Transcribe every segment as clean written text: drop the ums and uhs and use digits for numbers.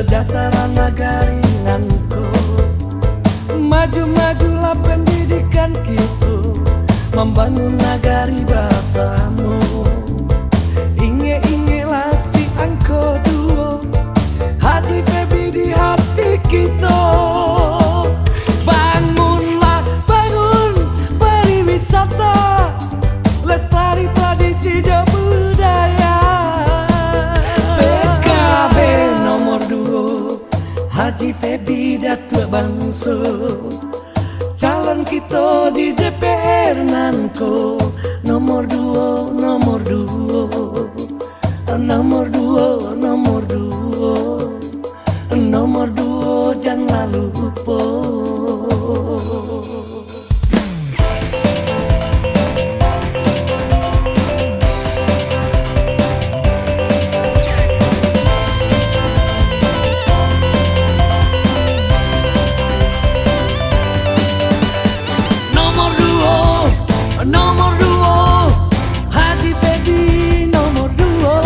sejahtera nagari nanku. Maju-majulah pendidikan kita, membangun nagari bahasamu. Inge-ingelah si angko duo, Haji Febi di hati kita. Bangunlah, bangun pariwisata, lestari tradisi dan budaya. PKB nomor 2, Haji Febi Datuk Bangsa, calon kita di DPR nanko. Nomor 2, nomor 2, nomor 2, nomor 2, nomor 2, jangan lupa. Nomor 2, Haji Febi nomor 2.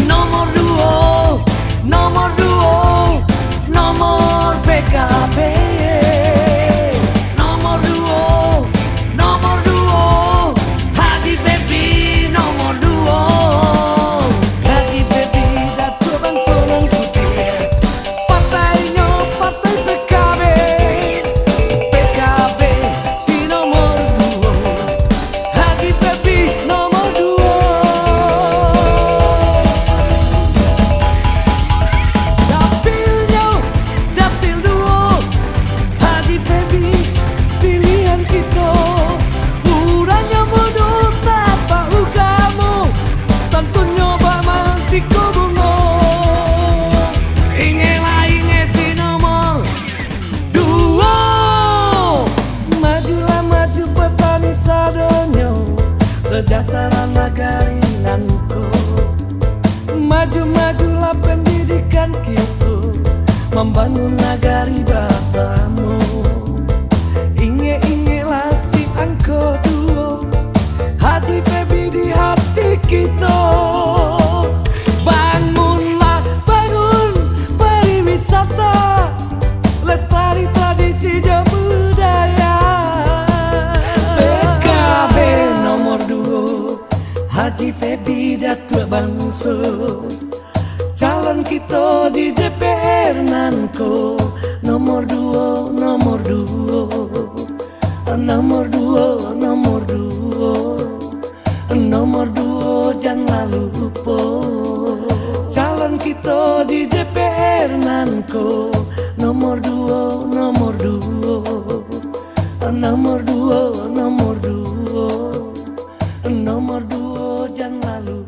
Nomor 2, nomor 2, nomor PKB. Nomor 2, nomor 2, Haji Febi nomor 2. Haji Febi Datuk Bangsa nan putih, partainya partai PKB. PKB si nomor 2, Haji Febi nomor 2. Dapilnya, dapil 2, Haji Febi pilihan kita. Urangnya mundur tanpa ugamu, santunnya bamantiku bungo. Ingelah inge si nomor 2. Majulah maju petani sadonyo, sejahtera nagari nanku. Maju-majulah pendidikan kita, membangun nagari bahasamu. Inge-ingelah si angko duo, Haji Febi di hati kita. Bangunlah, bangun pariwisata, lestari tradisi dan budaya. PKB nomor 2, Haji Febi Datuk Bangsa, calon kita di DPR nanko. Nomor 2, nomor 2, nomor 2, nomor 2, nomor 2, jangan lupa. Calon kita di DPR nanko. Nomor 2, nomor 2, nomor 2, nomor 2, nomor 2, jangan lupa.